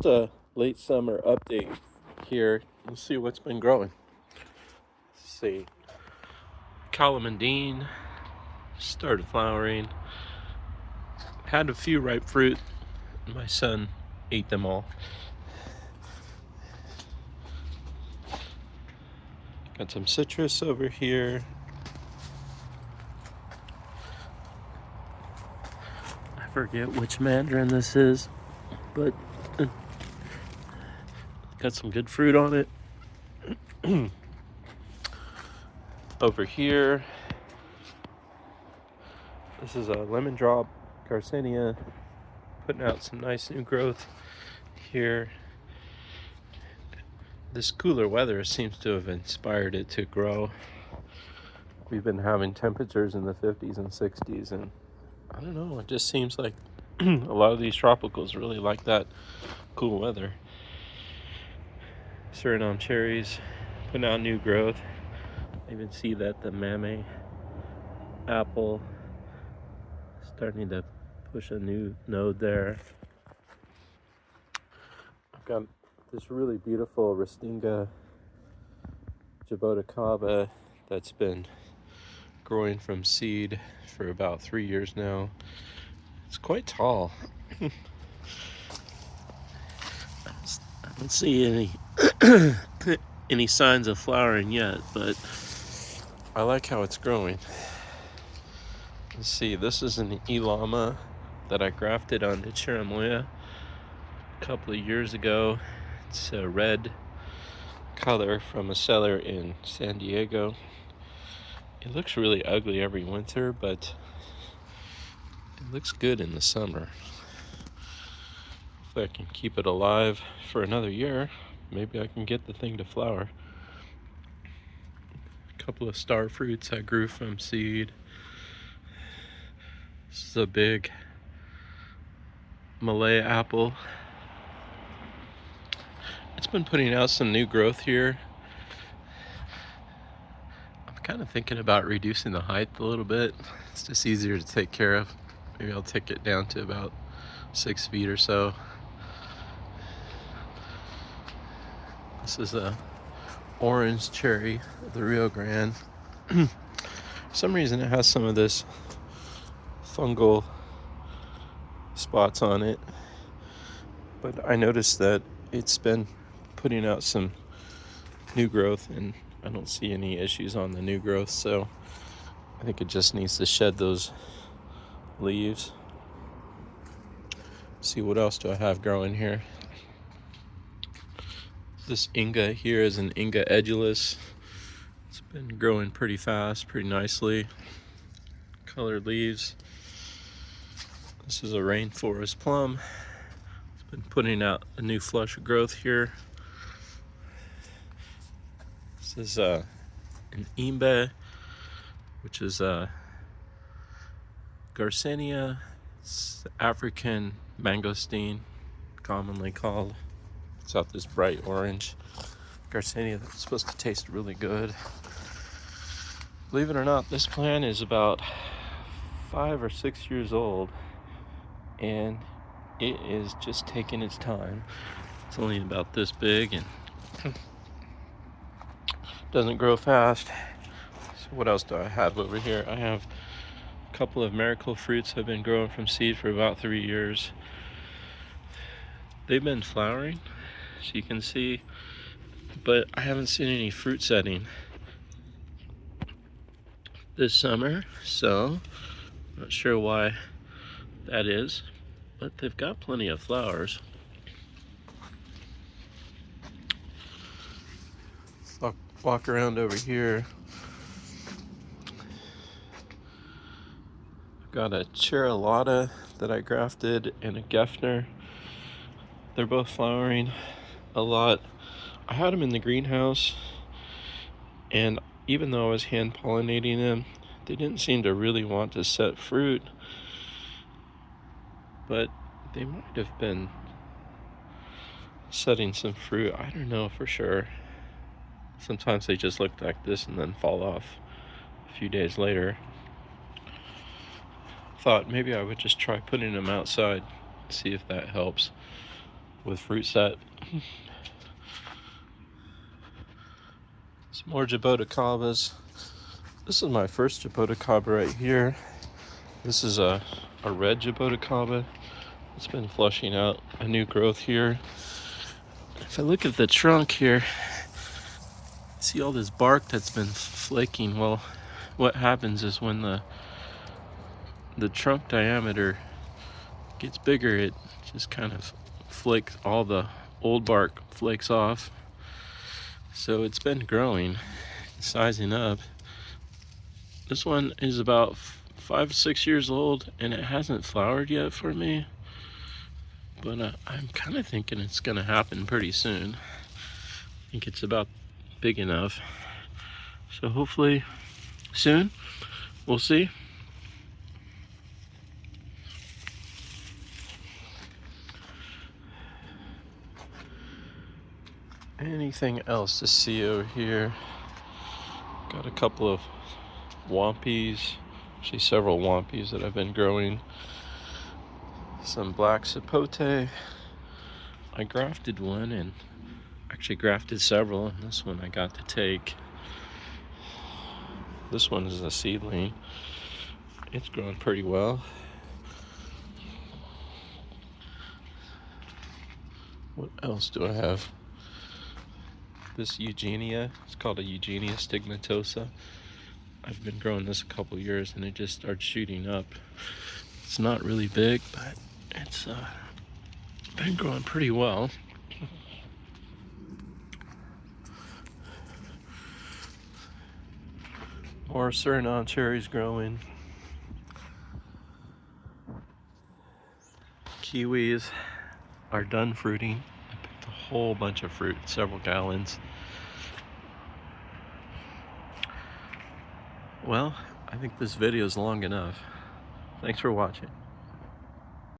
Just a late summer update here. Let's see what's been growing. Let's see. Calamandine started flowering. Had a few ripe fruit. My son ate them all. Got some citrus over here. I forget which mandarin this is, but got some good fruit on it. Over here, this is a lemon drop Garcinia, putting out some nice new growth here. This cooler weather seems to have inspired it to grow. We've been having temperatures in the 50s and 60s, and I don't know, it just seems like a lot of these tropicals really like that cool weather. Suriname cherries putting out new growth. I even see that the Mame apple starting to push a new node there. I've got this really beautiful Restinga jaboticaba that's been growing from seed for about 3 years now. It's quite tall. I don't see any signs of flowering yet, but I like how it's growing. Let's see, this is an Ilama that I grafted onto Chirimoya a couple of years ago. It's a red color from a seller in San Diego. It looks really ugly every winter, but it looks good in the summer. If I can keep it alive for another year, maybe I can get the thing to flower. A couple of star fruits I grew from seed. This is a big Malay apple. It's been putting out some new growth here. I'm kind of thinking about reducing the height a little bit. It's just easier to take care of. Maybe I'll take it down to about 6 feet or so. This is a orange cherry of the Rio Grande. For some reason it has some of this fungal spots on it, but I noticed that it's been putting out some new growth and I don't see any issues on the new growth, so I think it just needs to shed those leaves. See, what else do I have growing here? This Inga here is an Inga edulus. It's been growing pretty fast, pretty nicely. Colored leaves. This is a rainforest plum. It's been putting out a new flush of growth here. This is an Imbe, which is a Garcinia. It's African mangosteen, commonly called. It's out this bright orange Garcinia that's supposed to taste really good. Believe it or not, this plant is about 5 or 6 years old, and it is just taking its time. It's only about this big and doesn't grow fast. So what else do I have over here? I have a couple of miracle fruits I've been growing from seed for about 3 years. They've been flowering, as you can see, but I haven't seen any fruit setting this summer, so not sure why that is, but they've got plenty of flowers. Walk around over here. I've got a Cherilata that I grafted and a Geffner. They're both flowering a lot. I had them in the greenhouse, and even though I was hand pollinating them, they didn't seem to really want to set fruit, but they might have been setting some fruit. I don't know for sure. Sometimes they just look like this and then fall off a few days later. Thought maybe I would just try putting them outside, see if that helps. with fruit set. Some more jaboticabas. This is my first jaboticaba right here. This is a red jaboticaba. It's been flushing out a new growth here. If I look at the trunk here, see all this bark that's been flaking. Well, what happens is when the trunk diameter gets bigger, it just kind of flakes, all the old bark flakes off. So it's been growing, sizing up. This one is about 5 or 6 years old and it hasn't flowered yet for me, but I'm kind of thinking it's gonna happen pretty soon. I think it's about big enough, so hopefully soon. We'll see. Anything else to see over here? Got a couple of wampies, actually several wampies that I've been growing. Some black sapote. I grafted one and actually grafted several, and this one I got to take. This one is a seedling. It's growing pretty well. What else do I have? This Eugenia, it's called a Eugenia stigmatosa. I've been growing this a couple years and it just started shooting up. It's not really big, but it's been growing pretty well. More Suriname cherries growing. Kiwis are done fruiting. I picked a whole bunch of fruit, several gallons. Well, I think this video is long enough. Thanks for watching.